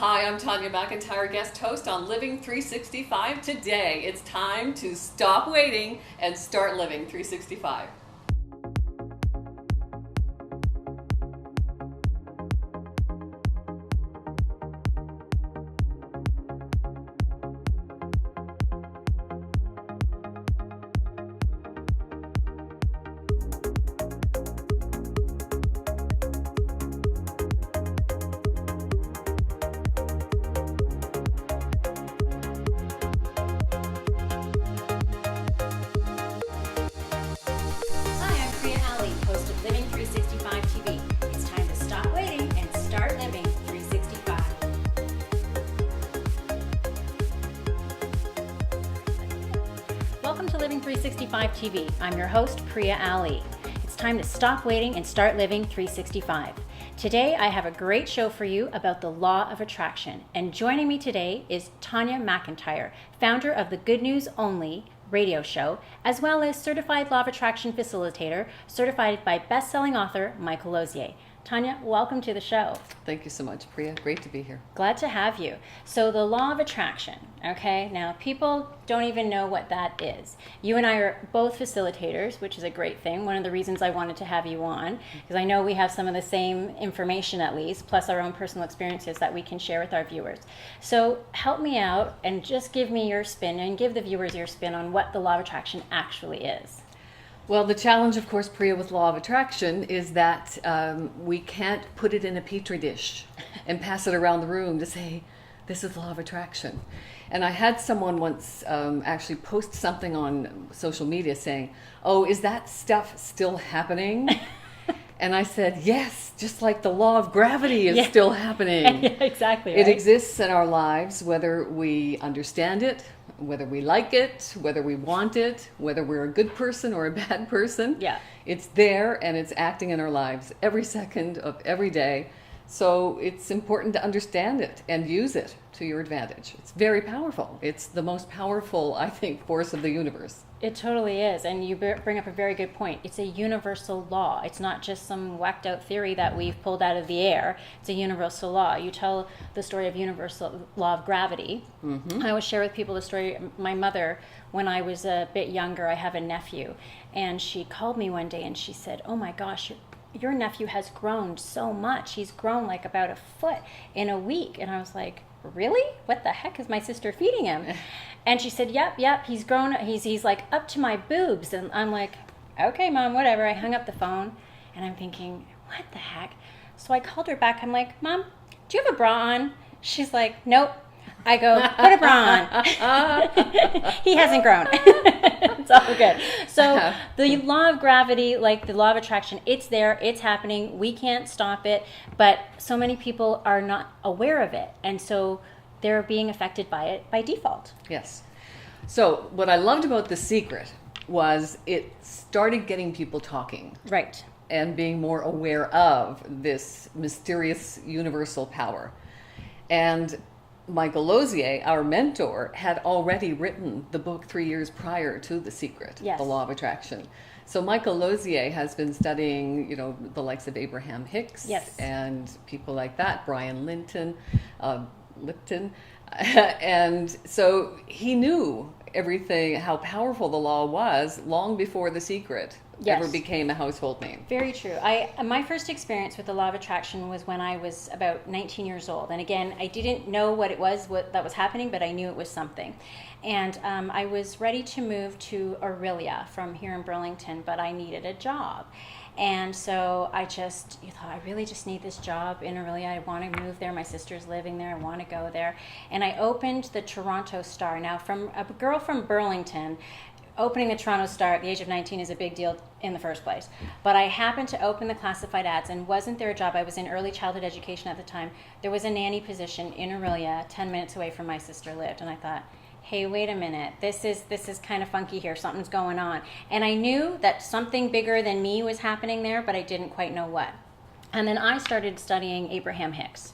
Hi, I'm Tanya MacIntyre, guest host on Living365. Today, it's time to stop waiting and start living 365. Hi, I'm Priya Ali, host of Living365 TV. It's time to stop waiting and start living 365. Welcome to Living365 TV. I'm your host, Priya Ali. It's time to stop waiting and start living 365. Today, I have a great show for you about the law of attraction. And joining me today is Tanya MacIntyre, founder of the Good News Only radio show, as well as certified law of attraction facilitator, certified by best-selling author Michael Lozier. Tanya, welcome to the show. Thank you so much, Priya. Great to be here. Glad to have you. So the law of attraction, okay? Now, people don't even know what that is. You and I are both facilitators, which is a great thing. One of the reasons I wanted to have you on, because I know we have some of the same information at least, plus our own personal experiences that we can share with our viewers. So help me out and just give me your spin and give the viewers your spin on what the law of attraction actually is. Well, the challenge, of course, Priya, with law of attraction is that we can't put it in a petri dish and pass it around the room to say, this is law of attraction. And I had someone once actually post something on social media saying, oh, is that stuff still happening? And I said, yes, just like the law of gravity is still happening. Yeah, exactly. It Right? exists in our lives, whether we understand it, whether we like it, whether we want it, whether we're a good person or a bad person. Yeah. It's there and it's acting in our lives every second of every day. So it's important to understand it and use it to your advantage. It's very powerful. It's the most powerful, I think, force of the universe. It totally is, and you bring up a very good point. It's a universal law. It's not just some whacked out theory that we've pulled out of the air. It's a universal law. You tell the story of universal law of gravity. Mm-hmm. I always share with people the story of my mother. When I was a bit younger, I have a nephew, and she called me one day and she said, oh my gosh, your nephew has grown so much. He's grown like about a foot in a week. And I was like, really? What the heck is my sister feeding him? And she said, yep, he's grown. He's like up to my boobs. And I'm like, okay, Mom, whatever. I hung up the phone and I'm thinking, what the heck? So I called her back. I'm like, Mom, do you have a bra on? She's like, nope. I go, put a bra on. He hasn't grown. It's all good. So the law of gravity, like the law of attraction, it's there, it's happening. We can't stop it. But so many people are not aware of it. And so they're being affected by it by default. Yes. So what I loved about The Secret was it started getting people talking. Right. And being more aware of this mysterious universal power. And Michael Lozier, our mentor, had already written the book 3 years prior to The Secret, Yes. The Law of Attraction. So Michael Lozier has been studying, the likes of Abraham Hicks Yes. and people like that, Brian Lipton. And so he knew everything, how powerful the law was long before The Secret ever became a household name. Very true. My first experience with the law of attraction was when I was about 19 years old. And again, I didn't know what it was, what that was happening, but I knew it was something. And I was ready to move to Aurelia from here in Burlington, but I needed a job. And so I thought, I really just need this job in Aurelia. I want to move there. My sister's living there. I want to go there. And I opened the Toronto Star. Now, from a girl from Burlington, opening the Toronto Star at the age of 19 is a big deal in the first place. But I happened to open the classified ads, and wasn't there a job? I was in early childhood education at the time. There was a nanny position in Aurelia, 10 minutes away from my sister lived. And I thought, hey, wait a minute, this is kind of funky here, something's going on. And I knew that something bigger than me was happening there, but I didn't quite know what. And then I started studying Abraham Hicks.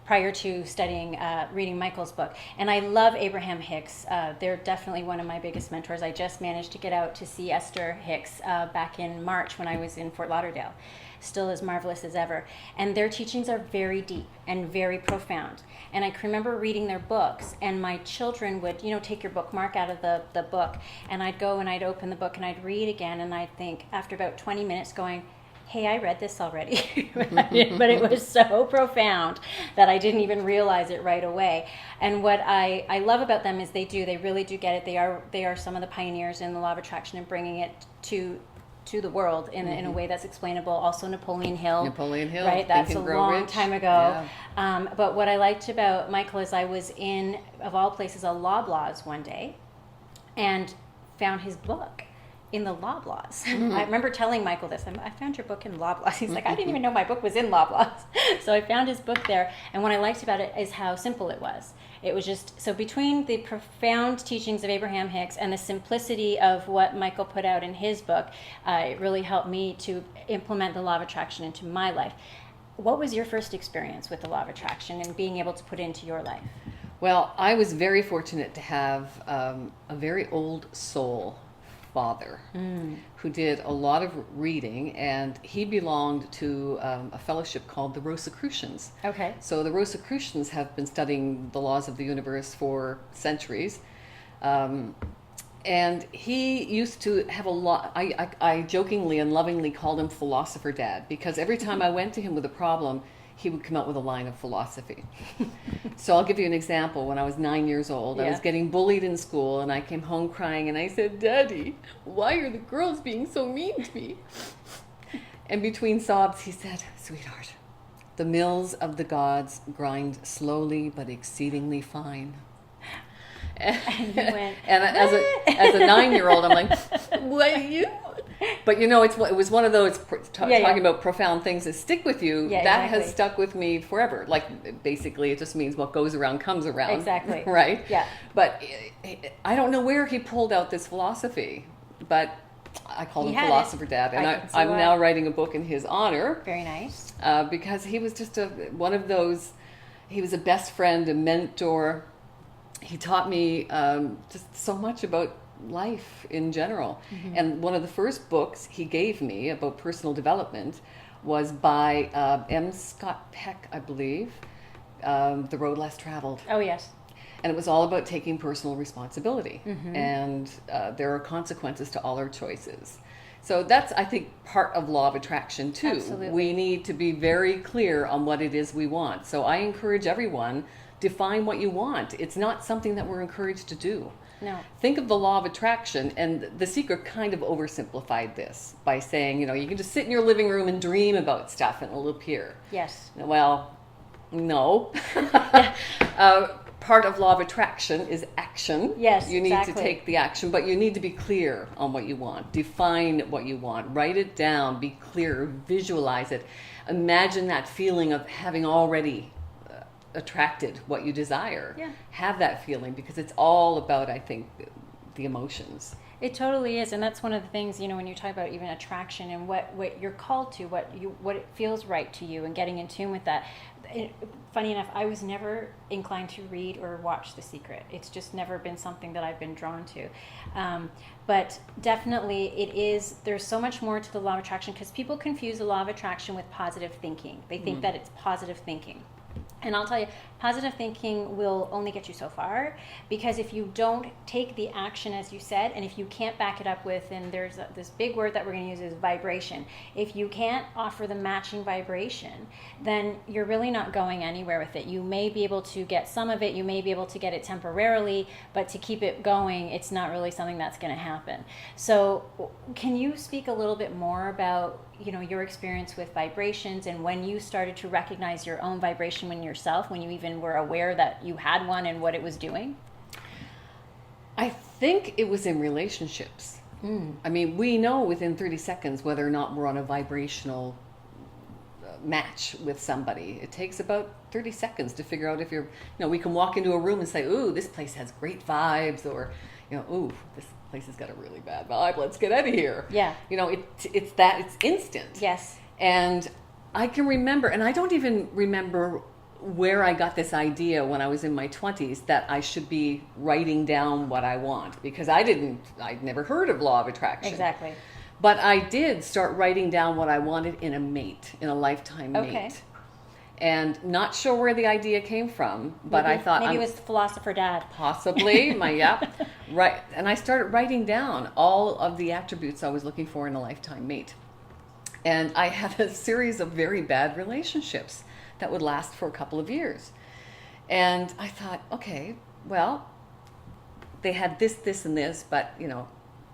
prior to studying, reading Michael's book. And I love Abraham Hicks. They're definitely one of my biggest mentors. I just managed to get out to see Esther Hicks back in March when I was in Fort Lauderdale. Still as marvelous as ever. And their teachings are very deep and very profound. And I can remember reading their books, and my children would, take your bookmark out of the book, and I'd go and I'd open the book and I'd read again, and I'd think after about 20 minutes going, hey, I read this already. But it was so profound that I didn't even realize it right away. And what I love about them is they really do get it. They are some of the pioneers in the law of attraction and bringing it to the world in a way that's explainable. Also Napoleon Hill, right? That's a long time ago. Yeah. But what I liked about Michael is I was in, of all places, a Loblaws one day and found his book in the Loblaws. Mm-hmm. I remember telling Michael this. I found your book in Loblaws. He's like, I didn't even know my book was in Loblaws. So I found his book there. And what I liked about it is how simple it was. It was just, so between the profound teachings of Abraham Hicks and the simplicity of what Michael put out in his book, it really helped me to implement the law of attraction into my life. What was your first experience with the law of attraction and being able to put it into your life? Well, I was very fortunate to have a very old soul father who did a lot of reading, and he belonged to a fellowship called the Rosicrucians. Okay. So the Rosicrucians have been studying the laws of the universe for centuries. And he used to have a lot, I jokingly and lovingly called him Philosopher Dad, because every time I went to him with a problem, he would come out with a line of philosophy. So I'll give you an example. When I was 9 years old, I was getting bullied in school, and I came home crying, and I said, Daddy, why are the girls being so mean to me? And between sobs, he said, Sweetheart, the mills of the gods grind slowly but exceedingly fine. And you went, and as a 9-year-old, I'm like, what you? But it was one of those talking about profound things that stick with you. Yeah, that has stuck with me forever. Like, basically, it just means what goes around comes around. Exactly. Right? Yeah. But I don't know where he pulled out this philosophy, but I called him Philosopher Dad, and I'm now writing a book in his honor. Very nice. Because he was just one of those. He was a best friend, a mentor. He taught me just so much about life in general. Mm-hmm. And one of the first books he gave me about personal development was by M. Scott Peck, I believe, The Road Less Traveled. Oh, yes. And it was all about taking personal responsibility. Mm-hmm. And there are consequences to all our choices. So that's, I think, part of law of attraction, too. Absolutely. We need to be very clear on what it is we want. So I encourage everyone, define what you want. It's not something that we're encouraged to do. No. Think of the law of attraction, and The Secret kind of oversimplified this by saying, you can just sit in your living room and dream about stuff and it'll appear. Yes. Well, no. Part of law of attraction is action. Yes, you need to take the action, but you need to be clear on what you want. Define what you want. Write it down. Be clear. Visualize it. Imagine that feeling of having already attracted what you desire. Yeah. Have that feeling, because it's all about, I think, the emotions. It totally is, and that's one of the things, when you talk about even attraction and what you're called to, what it feels right to you, and getting in tune with that. Funny enough, I was never inclined to read or watch The Secret. It's just never been something that I've been drawn to. But definitely there's so much more to the law of attraction, because people confuse the law of attraction with positive thinking. They think that it's positive thinking. And I'll tell you, positive thinking will only get you so far, because if you don't take the action, as you said, and if you can't back it up with, and there's this big word that we're going to use is vibration. If you can't offer the matching vibration, then you're really not going anywhere with it. You may be able to get some of it, you may be able to get it temporarily, but to keep it going, it's not really something that's going to happen. So can you speak a little bit more about your experience with vibrations, and when you started to recognize your own vibration in yourself, when you even were aware that you had one and what it was doing? I think it was in relationships. I mean, we know within 30 seconds whether or not we're on a vibrational match with somebody. It takes about 30 seconds to figure out if you're, we can walk into a room and say, ooh, this place has great vibes, or, ooh, this place has got a really bad vibe. Let's get out of here. Yeah. It's instant. Yes. And I can remember, and I don't even remember where I got this idea when I was in my 20s that I should be writing down what I want, because I'd never heard of law of attraction. Exactly. But I did start writing down what I wanted in a mate, in a lifetime mate. Okay. And not sure where the idea came from, but Maybe, I thought maybe it was the philosopher dad. possibly right. And I started writing down all of the attributes I was looking for in a lifetime mate. And I had a series of very bad relationships that would last for a couple of years. And I thought, okay, well, they had this, and this, but, you know,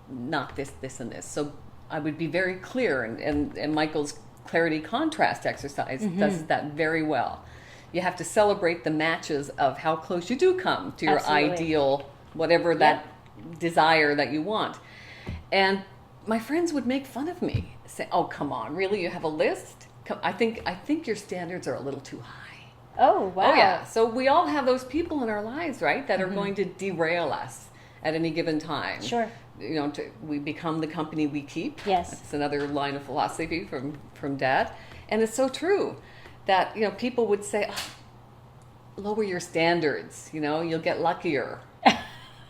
not this, and this. So I would be very clear, and Michael's clarity contrast exercise does that very well. You have to celebrate the matches of how close you do come to your Absolutely. ideal, whatever that desire that you want. And my friends would make fun of me, say, "Oh, come on, really? You have a list? I think your standards are a little too high." Oh, wow. Oh yeah. So we all have those people in our lives, right, that are going to derail us at any given time. Sure. You know, we become the company we keep. Yes. That's another line of philosophy from Dad. And it's so true that, you know, people would say, oh, lower your standards, you know, you'll get luckier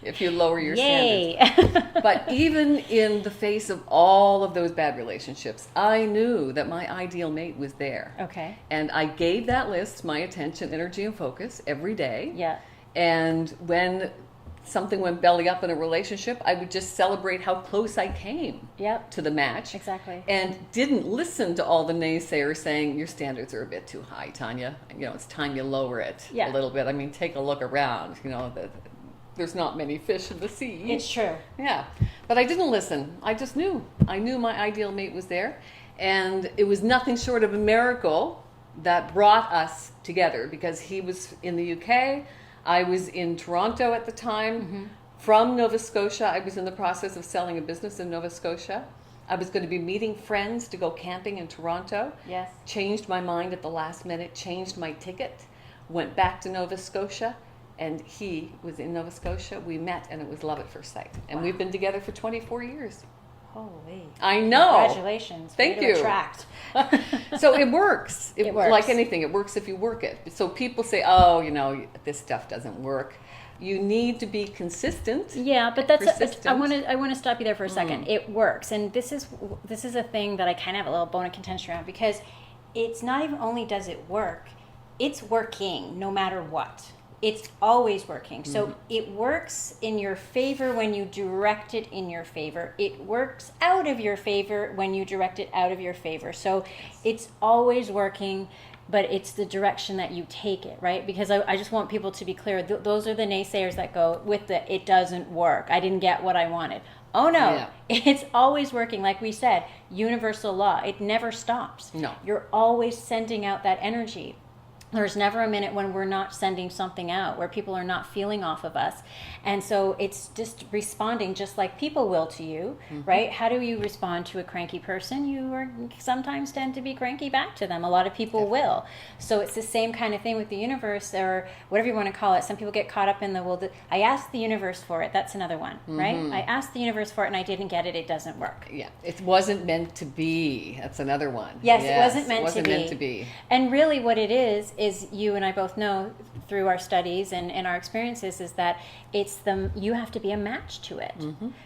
if you lower your standards. Yay. But even in the face of all of those bad relationships, I knew that my ideal mate was there. Okay. And I gave that list my attention, energy, and focus every day. Yeah. And when something went belly up in a relationship, I would just celebrate how close I came Yep. to the match. Exactly. And didn't listen to all the naysayers saying, your standards are a bit too high, Tanya. You know, it's time you lower it a little bit. I mean, take a look around. You know, there's not many fish in the sea. It's true. Yeah. But I didn't listen. I just knew. I knew my ideal mate was there. And it was nothing short of a miracle that brought us together, because he was in the UK. I was in Toronto at the time. From Nova Scotia, I was in the process of selling a business in Nova Scotia. I was going to be meeting friends to go camping in Toronto. Yes. Changed my mind at the last minute, changed my ticket, went back to Nova Scotia, and he was in Nova Scotia. We met, and it was love at first sight. And we've been together for 24 years. Holy. I know. Congratulations. Thank Way to you. Attract. So it works. It works. Like anything, it works if you work it. So people say, oh, you know, this stuff doesn't work. You need to be consistent. Yeah, but that's persistent. I want to stop you there for a second. It works, and this is a thing that I kind of have a little bone of contention around, because it's not even only does it work, it's working no matter what. It's always working. So it works in your favor when you direct it in your favor. It works out of your favor when you direct it out of your favor. So it's always working, but it's the direction that you take it, right? Because I just want people to be clear. Those are the naysayers that go with the, it doesn't work. I didn't get what I wanted. Oh no, It's always working. Like we said, universal law. It never stops. No. You're always sending out that energy. There's never a minute when we're not sending something out, where people are not feeling off of us. And so it's just responding just like people will to you, right? How do you respond to a cranky person? You sometimes tend to be cranky back to them. A lot of people will. So it's the same kind of thing with the universe, or whatever you want to call it. Some people get caught up in I asked the universe for it. That's another one, right? I asked the universe for it and I didn't get it. It doesn't work. Yeah, it wasn't meant to be. That's another one. Yes, it wasn't meant to be. And really what it is you and I both know through our studies and our experiences is that you have to be a match to it,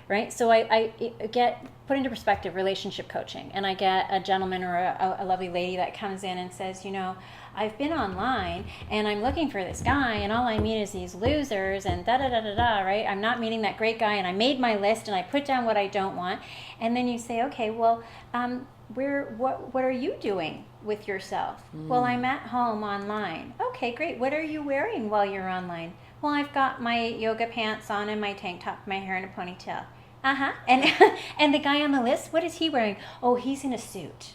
right? So I get put into perspective relationship coaching, and I get a gentleman or a lovely lady that comes in and says, you know, I've been online and I'm looking for this guy and all I meet is these losers and da-da-da-da-da, right? I'm not meeting that great guy, and I made my list and I put down what I don't want. And then you say, okay, well, what are you doing with yourself? Well, I'm at home online. Okay, great. What are you wearing while you're online? Well, I've got my yoga pants on and my tank top, my hair in a ponytail. And and the guy on the list, what is he wearing? Oh, he's in a suit.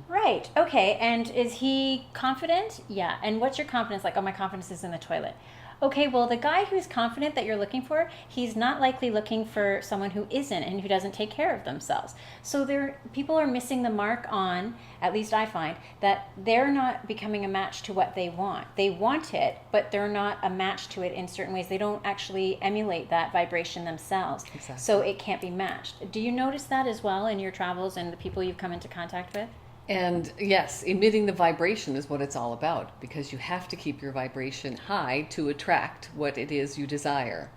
Right. Okay. And is he confident? Yeah. And what's your confidence like? Oh, my confidence is in the toilet. Okay, well, the guy who's confident that you're looking for, he's not likely looking for someone who isn't and who doesn't take care of themselves. So people are missing the mark on, at least I find, that they're not becoming a match to what they want. They want it, but they're not a match to it in certain ways. They don't actually emulate that vibration themselves. Exactly. So it can't be matched. Do you notice that as well in your travels and the people you've come into contact with? And yes, emitting the vibration is what it's all about, because you have to keep your vibration high to attract what it is you desire.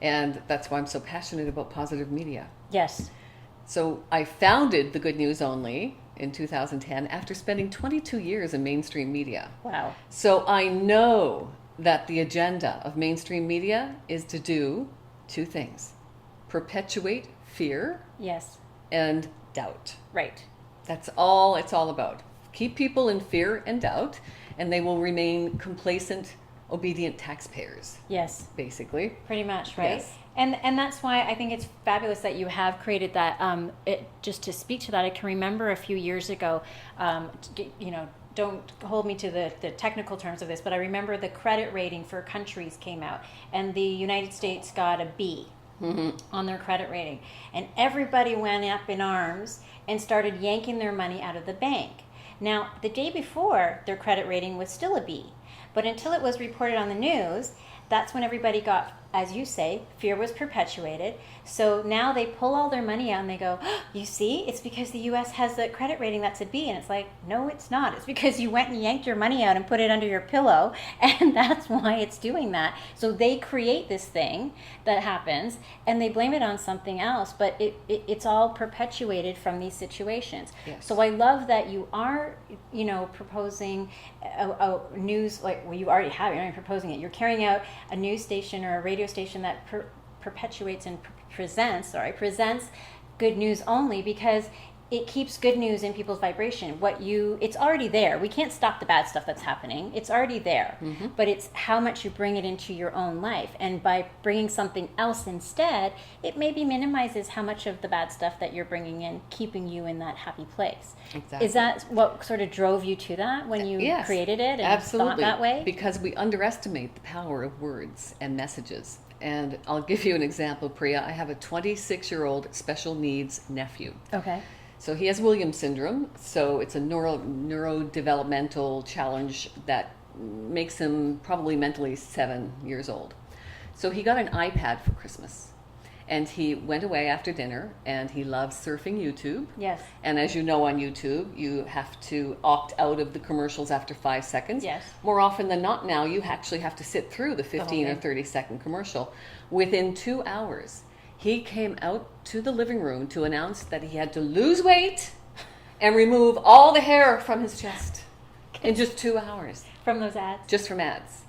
And that's why I'm so passionate about positive media. Yes. So I founded The Good News Only in 2010 after spending 22 years in mainstream media. Wow. So I know that the agenda of mainstream media is to do two things: perpetuate fear Yes. and doubt. Right. That's all it's all about. Keep people in fear and doubt, and they will remain complacent, obedient taxpayers, Yes. basically. Pretty much, right? Yes. And that's why I think it's fabulous that you have created that. Just to speak to that, I can remember a few years ago, don't hold me to the technical terms of this, but I remember the credit rating for countries came out, and the United States got a B on their credit rating. And everybody went up in arms and started yanking their money out of the bank. Now, the day before, their credit rating was still a B. But until it was reported on the news, that's when everybody got, as you say, fear was perpetuated. So now they pull all their money out and they go, oh, you see, it's because the U.S. has a credit rating that's a B. And it's like, no, it's not. It's because you went and yanked your money out and put it under your pillow. And that's why it's doing that. So they create this thing that happens and they blame it on something else. But it's all perpetuated from these situations. Yes. So I love that you are, proposing a news, like, well, you already have it. You're not even proposing it. You're carrying out a news station or a radio station that perpetuates and presents good news only, because it keeps good news in people's vibration. It's already there. We can't stop the bad stuff that's happening. It's already there. Mm-hmm. But it's how much you bring it into your own life. And by bringing something else instead, it maybe minimizes how much of the bad stuff that you're bringing in, keeping you in that happy place. Exactly. Is that what sort of drove you to that when you Yes, created it and absolutely. thought that way? Because we underestimate the power of words and messages. And I'll give you an example, Priya. I have a 26-year-old special needs nephew. Okay. So he has Williams syndrome. So it's a neurodevelopmental challenge that makes him probably mentally 7 years old. So he got an iPad for Christmas. And he went away after dinner, and he loves surfing YouTube. Yes. And as you know, on YouTube, you have to opt out of the commercials after 5 seconds. Yes. More often than not now, you actually have to sit through the 15 or 30-second commercial. Within 2 hours, he came out to the living room to announce that he had to lose weight and remove all the hair from his chest in just 2 hours. From those ads? Just from ads.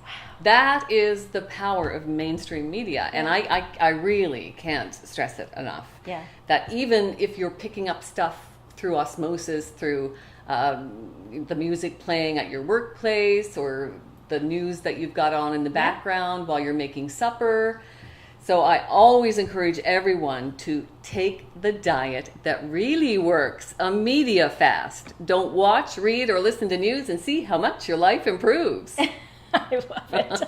That is the power of mainstream media. And I really can't stress it enough. Yeah. That even if you're picking up stuff through osmosis, through the music playing at your workplace, or the news that you've got on in the background while you're making supper. So I always encourage everyone to take the diet that really works, a media fast. Don't watch, read, or listen to news and see how much your life improves. I love it.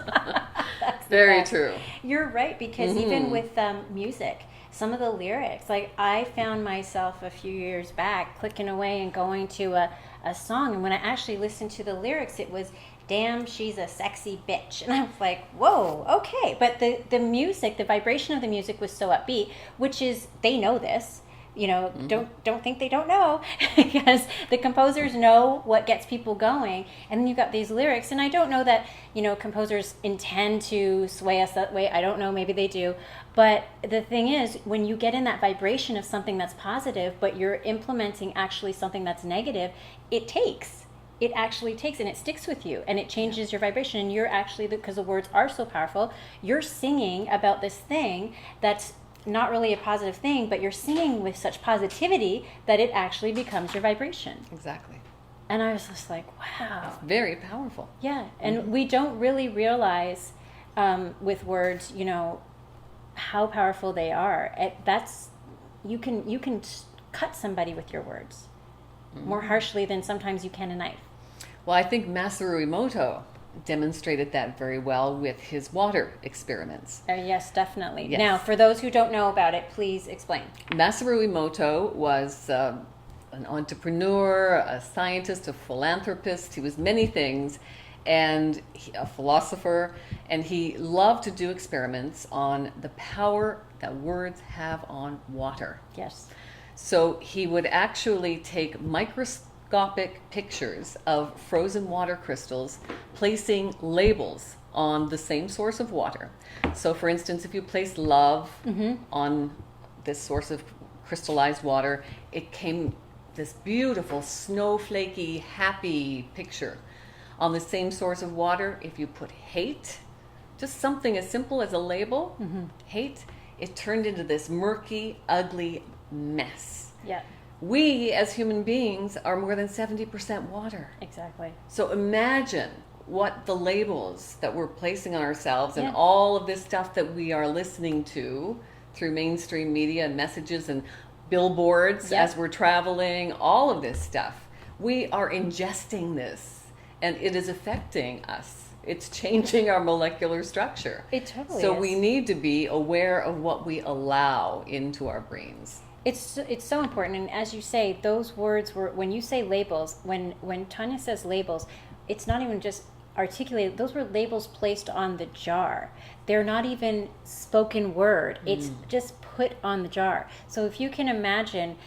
That's Very best. true. You're right, because even with music, some of the lyrics, like I found myself a few years back clicking away and going to a song, and when I actually listened to the lyrics, it was, damn, she's a sexy bitch. And I was like, whoa, okay. But the music, the vibration of the music was so upbeat, which is, they know this. Don't think they don't know, because the composers know what gets people going. And then you've got these lyrics, and I don't know that, composers intend to sway us that way. I don't know, maybe they do. But the thing is, when you get in that vibration of something that's positive, but you're implementing actually something that's negative, it actually takes, and it sticks with you, and it changes your vibration. And you're actually, because the words are so powerful, you're singing about this thing that's not really a positive thing, but you're singing with such positivity that it actually becomes your vibration. Exactly. And I was just like, wow. Very powerful. Yeah. And we don't really realize with words, how powerful they are. You can cut somebody with your words more harshly than sometimes you can a knife. Well, I think Masaru Emoto demonstrated that very well with his water experiments. Yes, definitely. Yes. Now, for those who don't know about it, please explain. Masaru Emoto was an entrepreneur, a scientist, a philanthropist. He was many things, and a philosopher, and he loved to do experiments on the power that words have on water. Yes. So he would actually take microscopic microscopic pictures of frozen water crystals placing labels on the same source of water. So for instance, if you place love on this source of crystallized water, it came this beautiful snowflakey happy picture. On the same source of water, if you put hate, just something as simple as a label, hate, it turned into this murky, ugly mess. Yeah. We as human beings are more than 70% water. Exactly. So imagine what the labels that we're placing on ourselves and Yeah. all of this stuff that we are listening to through mainstream media and messages and billboards Yeah. as we're traveling, all of this stuff. We are ingesting this and it is affecting us. It's changing our molecular structure. It totally So is. we need to be aware of what we allow into our brains. It's so important, and as you say, those words were, when you say labels, when Tanya says labels, it's not even just articulated. Those were labels placed on the jar. They're not even spoken word. It's just put on the jar. So if you can imagine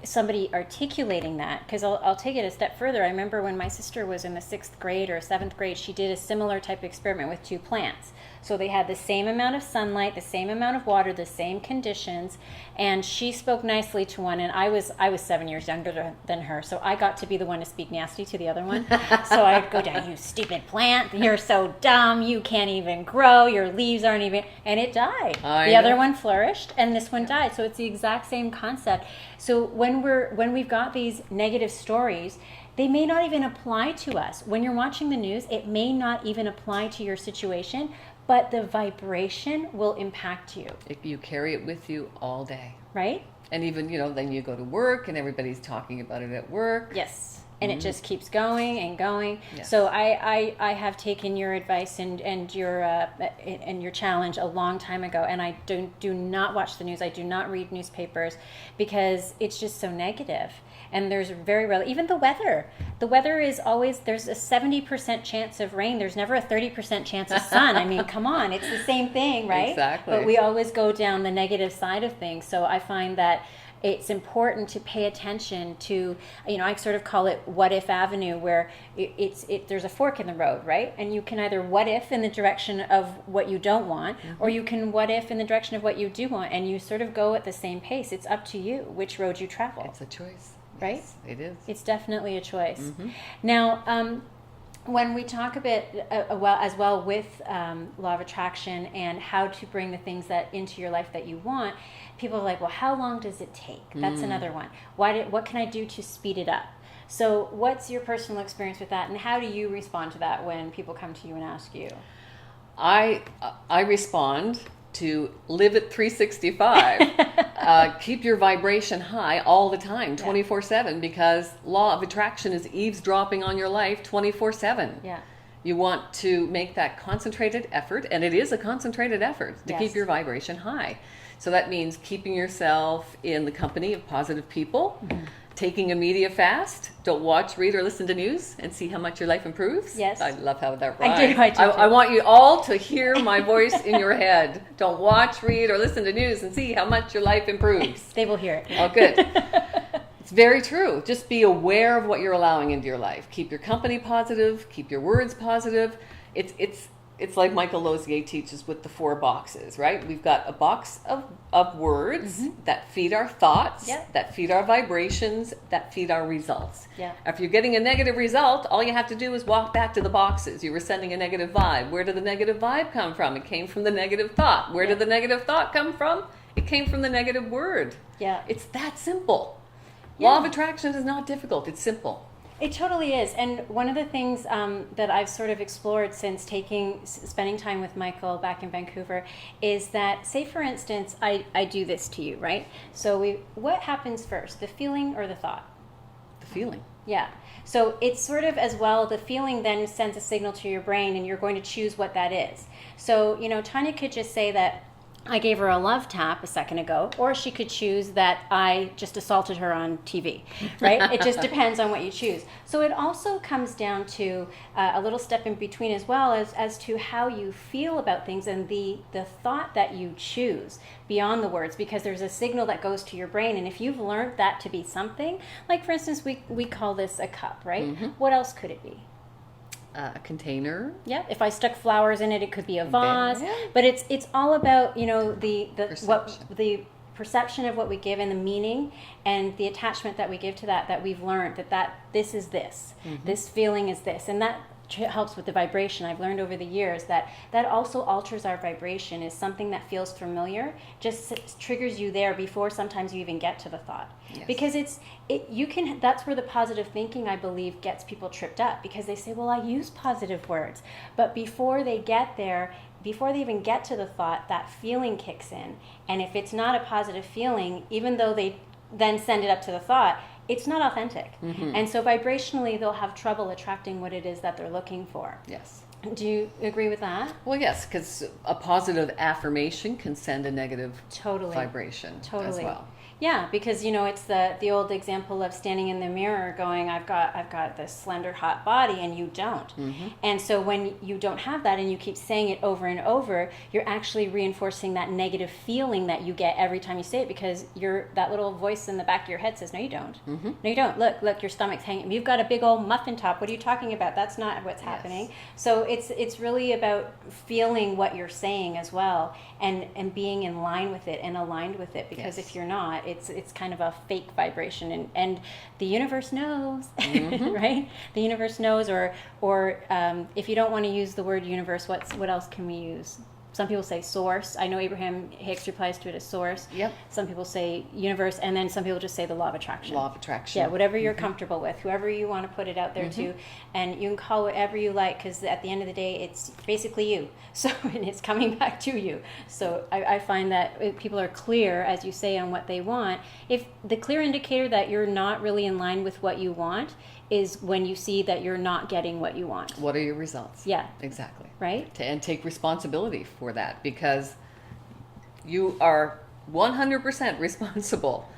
somebody articulating that, because I'll take it a step further. I remember when my sister was in the 6th grade or 7th grade, she did a similar type of experiment with 2 plants. So they had the same amount of sunlight, the same amount of water, the same conditions, and she spoke nicely to one, and I was 7 years younger than her, so I got to be the one to speak nasty to the other one. So I'd go down, "You stupid plant, you're so dumb, you can't even grow, your leaves aren't even," and it died. The other one flourished, and this one died. So it's the exact same concept. So when we've got these negative stories, they may not even apply to us. When you're watching the news, it may not even apply to your situation, but the vibration will impact you. If you carry it with you all day. Right? And even, then you go to work and everybody's talking about it at work. Yes. And it just keeps going and going. Yes. So I have taken your advice and your challenge a long time ago, and I do not watch the news. I do not read newspapers because it's just so negative. And there's very rarely, even the weather. The weather is always, there's a 70% chance of rain. There's never a 30% chance of sun. I mean, come on, it's the same thing, right? Exactly. But we always go down the negative side of things. So I find that it's important to pay attention to, I sort of call it what if avenue, where there's a fork in the road, right? And you can either what if in the direction of what you don't want, or you can what if in the direction of what you do want, and you sort of go at the same pace. It's up to you which road you travel. It's a choice. Right? Yes, it is. It's definitely a choice. Now, when we talk a bit as well with law of attraction and how to bring the things that into your life that you want, people are like, well, how long does it take? That's another one. What can I do to speed it up? So what's your personal experience with that, and how do you respond to that when people come to you and ask you? I respond to live at 365. Keep your vibration high all the time, 24/7, because law of attraction is eavesdropping on your life 24/7. Yeah. You want to make that concentrated effort, and it is a concentrated effort to keep your vibration high. So that means keeping yourself in the company of positive people, taking a media fast. Don't watch, read, or listen to news, and see how much your life improves. Yes. I love how that rhymes. I do too. I want you all to hear my voice in your head. Don't watch, read, or listen to news, and see how much your life improves. They will hear it. Oh, good. It's very true. Just be aware of what you're allowing into your life. Keep your company positive. Keep your words positive. It's like Michael Lozier teaches with the 4 boxes, right? We've got a box of words that feed our thoughts, that feed our vibrations, that feed our results. Yeah. If you're getting a negative result, all you have to do is walk back to the boxes. You were sending a negative vibe. Where did the negative vibe come from? It came from the negative thought. Where did the negative thought come from? It came from the negative word. Yeah. It's that simple. Yeah. Law of attraction is not difficult. It's simple. It totally is. And one of the things that I've sort of explored since spending time with Michael back in Vancouver is that, say for instance, I do this to you, right? So what happens first, the feeling or the thought? The feeling. Yeah. So it's sort of as well, the feeling then sends a signal to your brain and you're going to choose what that is. So, Tanya could just say that I gave her a love tap a second ago, or she could choose that I just assaulted her on TV, right? It just depends on what you choose. So it also comes down to a little step in between as well as to how you feel about things and the thought that you choose beyond the words, because there's a signal that goes to your brain. And if you've learned that to be something, like for instance, we call this a cup, right? Mm-hmm. What else could it be? A container. Yeah, if I stuck flowers in it, it could be a vase. Yeah. But it's all about, you know, the perception of what we give and the meaning and the attachment that we give to that we've learned that this is this, this feeling is this, and that helps with the vibration. I've learned over the years that also alters our vibration. Is something that feels familiar just triggers you there before sometimes you even get to the thought. Yes. Because that's where the positive thinking, I believe, gets people tripped up, because they say, well, I use positive words, but before they get there, before they even get to the thought, that feeling kicks in. And if it's not a positive feeling, even though they then send it up to the thought, it's not authentic. And so vibrationally, they'll have trouble attracting what it is that they're looking for. Yes. Do you agree with that? Well, yes, because a positive affirmation can send a negative vibration as well. Yeah, because, you know, it's the old example of standing in the mirror going, I've got this slender, hot body, and you don't. And so when you don't have that and you keep saying it over and over, you're actually reinforcing that negative feeling that you get every time you say it, because that little voice in the back of your head says, no, you don't. No, you don't. Look, your stomach's hanging. You've got a big old muffin top. What are you talking about? That's not what's happening. So it's really about feeling what you're saying as well, and being in line with it and aligned with it, because if you're not, it's kind of a fake vibration, and the universe knows, right? The universe knows, or if you don't want to use the word universe, what else can we use? Some people say source. I know Abraham Hicks replies to it as source. Yep. Some people say universe, and then some people just say the law of attraction. Law of attraction. Yeah, whatever you're comfortable with, whoever you want to put it out there to, and you can call whatever you like, because at the end of the day, it's basically you. So, and it's coming back to you. So I find that if people are clear, as you say, on what they want. If the clear indicator that you're not really in line with what you want is when you see that you're not getting what you want. What are your results? Yeah. Exactly. Right? And take responsibility for that, because you are 100% responsible.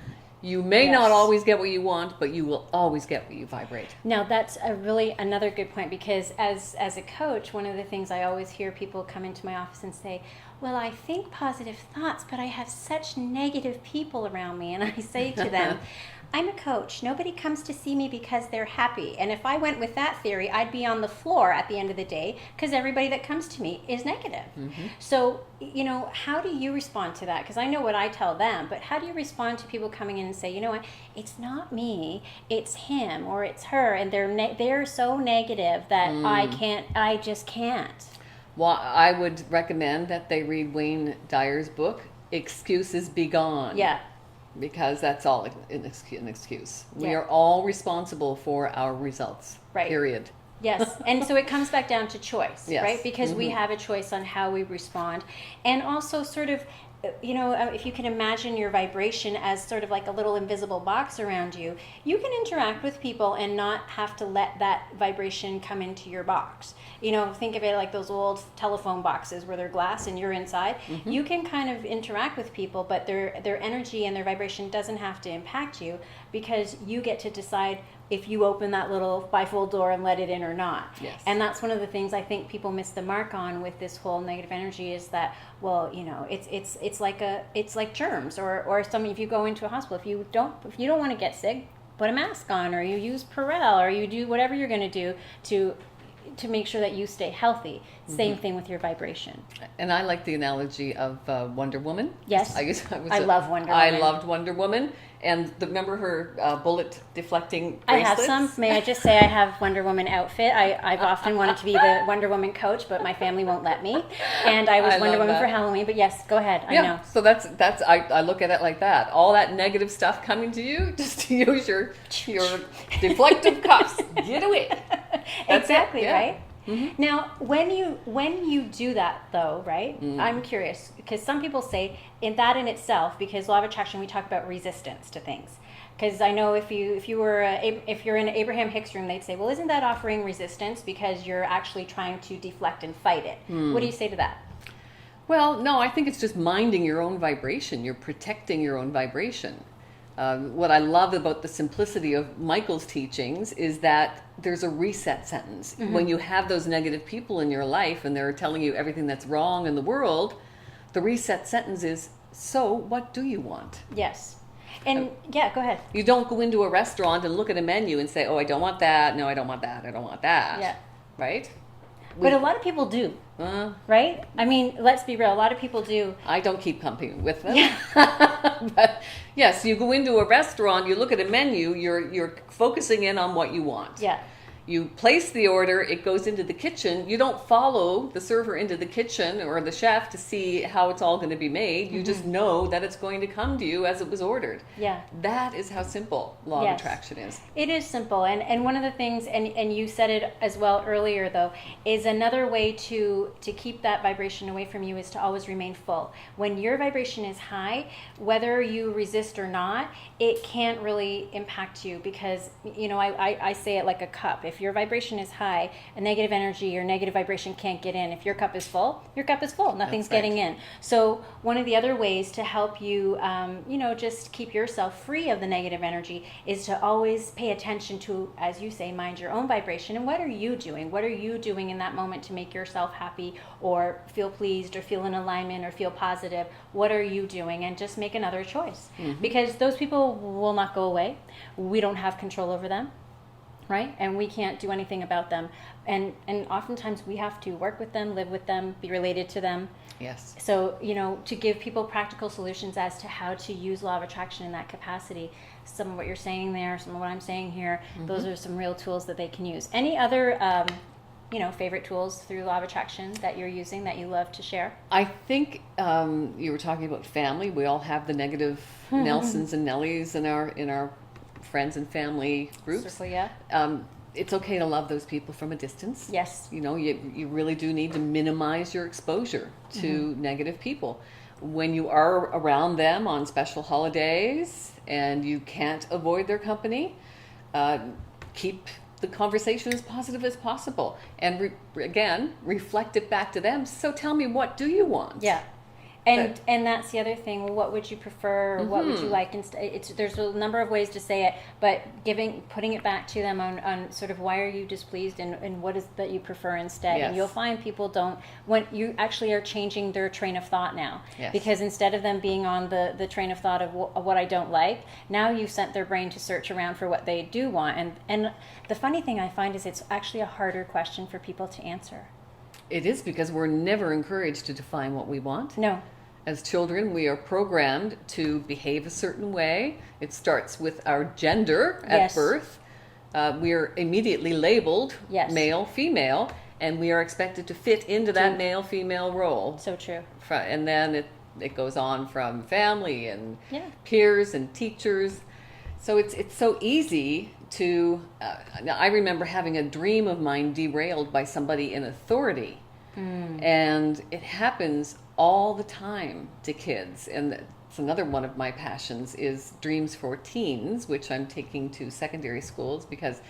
You may not always get what you want, but you will always get what you vibrate. Now, that's another good point, because as a coach, one of the things I always hear people come into my office and say, well, I think positive thoughts, but I have such negative people around me. And I say to them, I'm a coach. Nobody comes to see me because they're happy. And if I went with that theory, I'd be on the floor at the end of the day, because everybody that comes to me is negative. So, you know, how do you respond to that? Because I know what I tell them, but how do you respond to people coming in and say, you know what, it's not me, it's him or it's her, and they're so negative that I just can't. Well, I would recommend that they read Wayne Dyer's book, Excuses Be Gone. Yeah. Because that's all an excuse. We are all responsible for our results. Right. Period. Yes. And so it comes back down to choice, Yes. right? Because we have a choice on how we respond. And also sort of, you know, if you can imagine your vibration as sort of like a little invisible box around you, you can interact with people and not have to let that vibration come into your box. You know, think of it like those old telephone boxes where they're glass and you're inside. You can kind of interact with people, but their energy and their vibration doesn't have to impact you, because you get to decide if you open that little bifold door and let it in or not. Yes. And that's one of the things I think people miss the mark on with this whole negative energy, is that, well, you know, it's like germs, or something. If you go into a hospital, if you don't want to get sick, put a mask on, or you use Purell, or you do whatever you're going to do to make sure that you stay healthy. Same thing with your vibration. And I like the analogy of Wonder Woman. Yes. I love Wonder Woman. I loved Wonder Woman. And remember her bullet deflecting bracelets? I have some. May I just say I have Wonder Woman outfit. I've often wanted to be the Wonder Woman coach, but my family won't let me. And I was Wonder Woman for Halloween. But yes, go ahead. I know. So that's I look at it like that. All that negative stuff coming to you, just use your deflective cuffs. Get away. Exactly, right? Now, when you do that, though, right? I'm curious, because some people say in itself, because law of attraction, we talk about resistance to things. Because I know if you're in Abraham Hicks' room, they'd say, well, isn't that offering resistance because you're actually trying to deflect and fight it? What do you say to that? Well, no, I think it's just minding your own vibration. You're protecting your own vibration. What I love about the simplicity of Michael's teachings is that there's a reset sentence. When you have those negative people in your life and they're telling you everything that's wrong in the world, the reset sentence is, so what do you want? Yes. And yeah, go ahead. You don't go into a restaurant and look at a menu and say, oh, I don't want that. No, I don't want that. I don't want that. Yeah. Right? But a lot of people do, right? I mean, let's be real. A lot of people do. I don't keep company with them. Yeah. But yes, you go into a restaurant, you look at a menu, you're focusing in on what you want. Yeah. You place the order, it goes into the kitchen. You don't follow the server into the kitchen or the chef to see how it's all going to be made. You just know that it's going to come to you as it was ordered. Yeah. That is how simple law of attraction is. It is simple. And one of the things, and you said it as well earlier though, is another way to keep that vibration away from you is to always remain full. When your vibration is high, whether you resist or not, it can't really impact you because, you know, I say it like a cup. If your vibration is high, a negative energy or negative vibration can't get in. If your cup is full, your cup is full. Nothing's getting in. So one of the other ways to help you, you know, just keep yourself free of the negative energy is to always pay attention to, as you say, mind your own vibration. And what are you doing? What are you doing in that moment to make yourself happy or feel pleased or feel in alignment or feel positive? What are you doing? And just make another choice. Because those people will not go away. We don't have control over them. Right? And we can't do anything about them. And oftentimes we have to work with them, live with them, be related to them. Yes. So, you know, to give people practical solutions as to how to use law of attraction in that capacity. Some of what you're saying there, some of what I'm saying here, those are some real tools that they can use. Any other, you know, favorite tools through law of attraction that you're using that you love to share? I think you were talking about family. We all have the negative Nelsons and Nellies in our friends and family groups. Circle, yeah. It's okay to love those people from a distance. Yes. You know, you really do need to minimize your exposure to negative people. When you are around them on special holidays and you can't avoid their company, keep the conversation as positive as possible. And again, reflect it back to them. So tell me, what do you want? Yeah. And that's the other thing. What would you prefer? Or what would you like? There's a number of ways to say it, but putting it back to them on sort of why are you displeased and what is that you prefer instead. Yes. And you'll find people don't, when you actually are changing their train of thought now. Yes. Because instead of them being on the train of thought of what I don't like, now you've sent their brain to search around for what they do want. And the funny thing I find is it's actually a harder question for people to answer. It is, because we're never encouraged to define what we want. No. As children, we are programmed to behave a certain way. It starts with our gender at birth. We are immediately labeled male, female, and we are expected to fit into that male-female role. So true. And then it goes on from family and peers and teachers. So it's so easy to... I remember having a dream of mine derailed by somebody in authority. And it happens all the time to kids. And it's another one of my passions is dreams for teens, which I'm taking to secondary schools because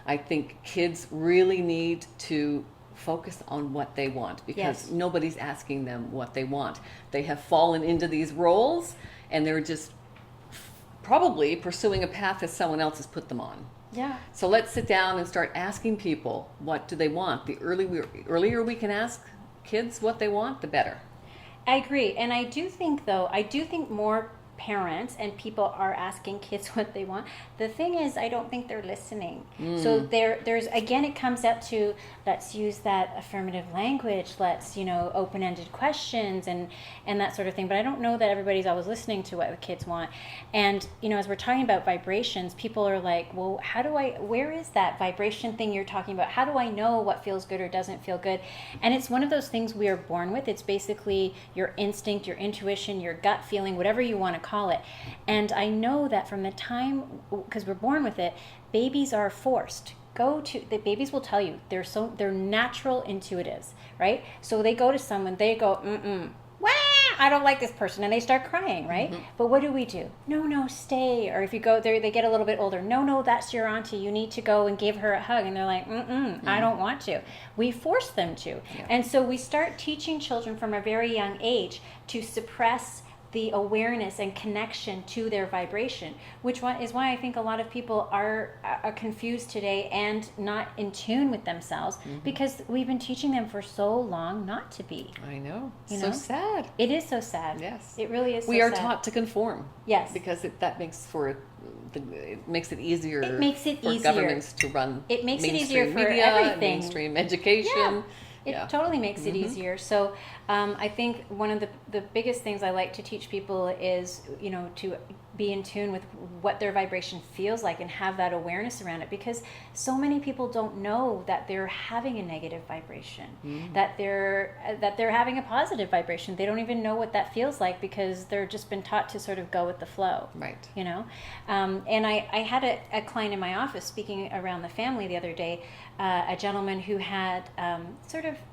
I think kids really need to focus on what they want because nobody's asking them what they want. They have fallen into these roles and they're just probably pursuing a path that someone else has put them on. Yeah. So let's sit down and start asking people, what do they want? The earlier we can ask kids what they want, the better. I agree. And I do think more parents and people are asking kids what they want. The thing is, I don't think they're listening. So there's again, it comes up to let's use that affirmative language. Let's, open-ended questions and that sort of thing. But I don't know that everybody's always listening to what the kids want. And, as we're talking about vibrations, people are like, well, where is that vibration thing you're talking about? How do I know what feels good or doesn't feel good? And it's one of those things we are born with. It's basically your instinct, your intuition, your gut feeling, whatever you want to call it. And I know that from the time, because we're born with it, babies are forced. The babies will tell you they're natural intuitives, right? So they go to someone, they go, wah, I don't like this person, and they start crying, right? But what do? No, stay. Or if you go there, they get a little bit older. No, that's your auntie. You need to go and give her a hug. And they're like, I don't want to. We force them to. Yeah. And so we start teaching children from a very young age to suppress the awareness and connection to their vibration, which is why I think a lot of people are confused today and not in tune with themselves, because we've been teaching them for so long not to be. I know. You So know? sad. It is so sad. Yes. It really is. We so are sad. taught to conform. Yes. Because that makes it makes it easier. It makes it for easier. Governments to run. It makes it easier mainstream for media, everything. Mainstream education. It totally makes it easier. So I think one of the biggest things I like to teach people is, to be in tune with what their vibration feels like and have that awareness around it, because so many people don't know that they're having a negative vibration, that they're having a positive vibration. They don't even know what that feels like, because they're just been taught to sort of go with the flow. Right. And I had a client in my office speaking around the family the other day, a gentleman who had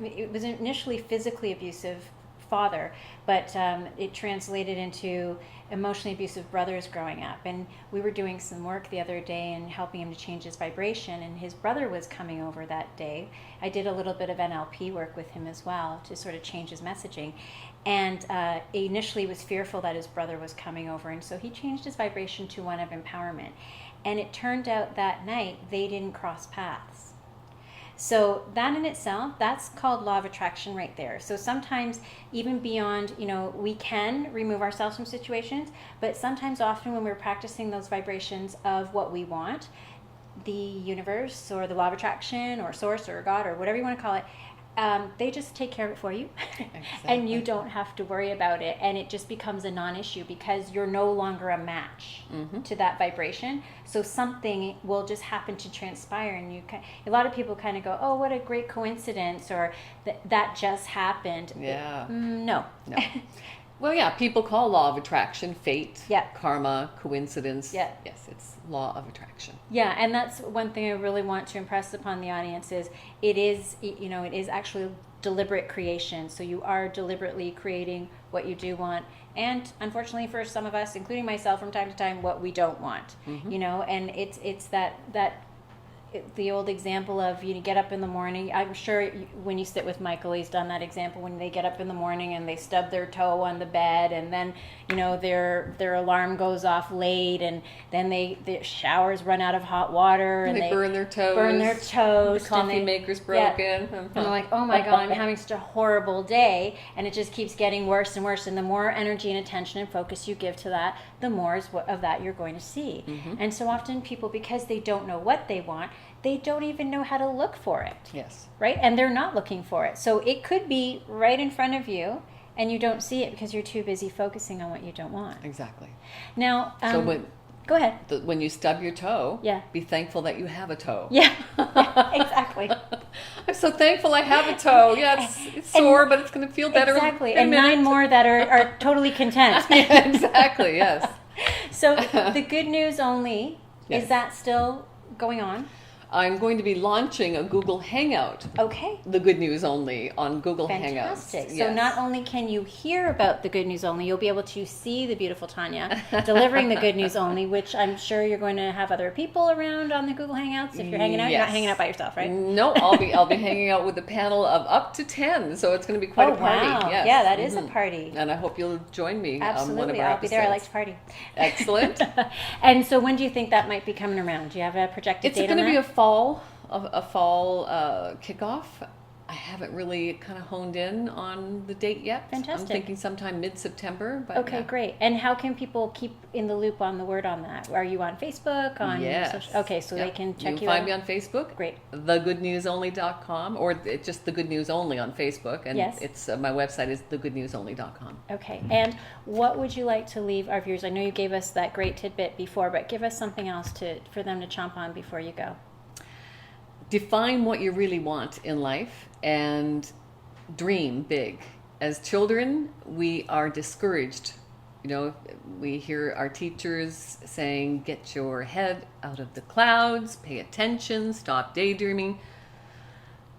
it was initially physically abusive father, but it translated into emotionally abusive brothers growing up. And we were doing some work the other day and helping him to change his vibration, and his brother was coming over that day. I did a little bit of NLP work with him as well to sort of change his messaging. And initially was fearful that his brother was coming over, and so he changed his vibration to one of empowerment. And it turned out that night they didn't cross paths. So that in itself, that's called law of attraction right there. So sometimes even beyond, we can remove ourselves from situations, but sometimes often when we're practicing those vibrations of what we want, the universe or the law of attraction or source or God or whatever you want to call it, they just take care of it for you. Exactly. And you don't have to worry about it, and it just becomes a non-issue because you're no longer a match to that vibration. So something will just happen to transpire, and a lot of people kind of go, oh, what a great coincidence, or that just happened. Yeah. No. Well, yeah, people call law of attraction fate, Yeah. karma, coincidence. Yeah. Yes, it's law of attraction. Yeah, and that's one thing I really want to impress upon the audience is it is actually deliberate creation. So you are deliberately creating what you do want, and unfortunately for some of us, including myself from time to time, what we don't want. And it's the old example of you get up in the morning. I'm sure when you sit with Michael, he's done that example when they get up in the morning and they stub their toe on the bed, and then their alarm goes off late, and then their showers run out of hot water, and they burn their toes. The coffee maker's broken. And they're like, oh my God, I'm having such a horrible day, and it just keeps getting worse and worse. And the more energy and attention and focus you give to that, the more of that you're going to see. And so often people, because they don't know what they want, they don't even know how to look for it. Yes. Right? And they're not looking for it. So it could be right in front of you, and you don't see it because you're too busy focusing on what you don't want. Exactly. Now, So go ahead. when you stub your toe, Yeah. be thankful that you have a toe. Yeah, exactly. I'm so thankful I have a toe. Yeah, it's sore, but it's going to feel better. Exactly. in a And minute. 9 more that are totally content. Yeah, exactly, yes. So the good news only, Yes. is that still going on? I'm going to be launching a Google Hangout. Okay. The Good News Only on Google Fantastic. Hangouts. So Yes. not only can you hear about the good news only, you'll be able to see the beautiful Tanya delivering the good news only, which I'm sure you're going to have other people around on the Google Hangouts. If you're hanging out, you're not Yes. hanging out by yourself, right? No, I'll be hanging out with a panel of up to 10, so it's going to be quite a party. Wow. Yes. Yeah, that is a party. And I hope you'll join me on one of Absolutely. our I'll be there. I like episodes. to party. Excellent. And so when do you think that might be coming around? Do you have a projected It's date going on to be that? a fall kickoff. I haven't really kind of honed in on the date yet. Fantastic. I'm thinking sometime mid-September. But Okay, yeah. great. And how can people keep in the loop on the word on that? Are you on Facebook? On Yes. social? Okay, so Yep. they can check you you find out. me on Facebook. Great. thegoodnewsonly.com, or it's just The Good News Only on Facebook, and Yes. it's my website is thegoodnewsonly.com. Okay, and what would you like to leave our viewers? I know you gave us that great tidbit before, but give us something else for them to chomp on before you go. Define what you really want in life and dream big. As children, we are discouraged. We hear our teachers saying, get your head out of the clouds, pay attention, stop daydreaming.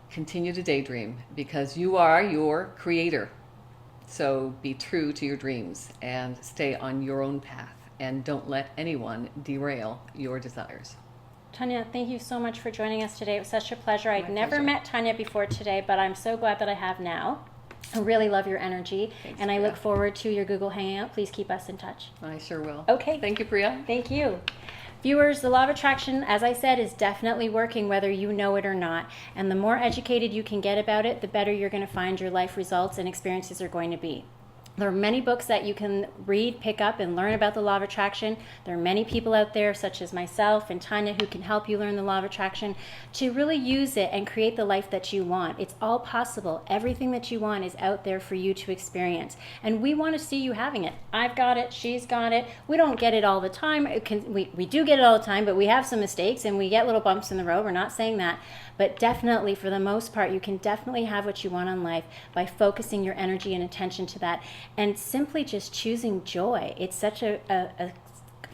Continue to daydream, because you are your creator. So be true to your dreams and stay on your own path, and don't let anyone derail your desires. Tanya, thank you so much for joining us today. It was such a pleasure. I'd My never pleasure. met Tanya before today, but I'm so glad that I have now. I really love your energy, Thanks, and I Priya. look forward to your Google Hangout. Please keep us in touch. I sure will. Okay. Thank you, Priya. Thank you. Viewers, the law of attraction, as I said, is definitely working whether you know it or not. And the more educated you can get about it, the better you're going to find your life results and experiences are going to be. There are many books that you can read, pick up, and learn about the law of attraction. There are many people out there, such as myself and Tanya, who can help you learn the law of attraction to really use it and create the life that you want. It's all possible. Everything that you want is out there for you to experience. And we want to see you having it. I've got it. She's got it. We don't get it all the time. We do get it all the time, but we have some mistakes and we get little bumps in the road. We're not saying that. But definitely, for the most part, you can definitely have what you want in life by focusing your energy and attention to that, and simply just choosing joy. It's such it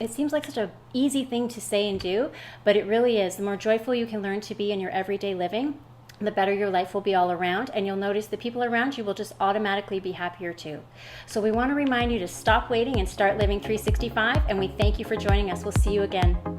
seems like such an easy thing to say and do, but it really is. The more joyful you can learn to be in your everyday living, the better your life will be all around, and you'll notice the people around you will just automatically be happier too. So we want to remind you to stop waiting and start living 365, and we thank you for joining us. We'll see you again.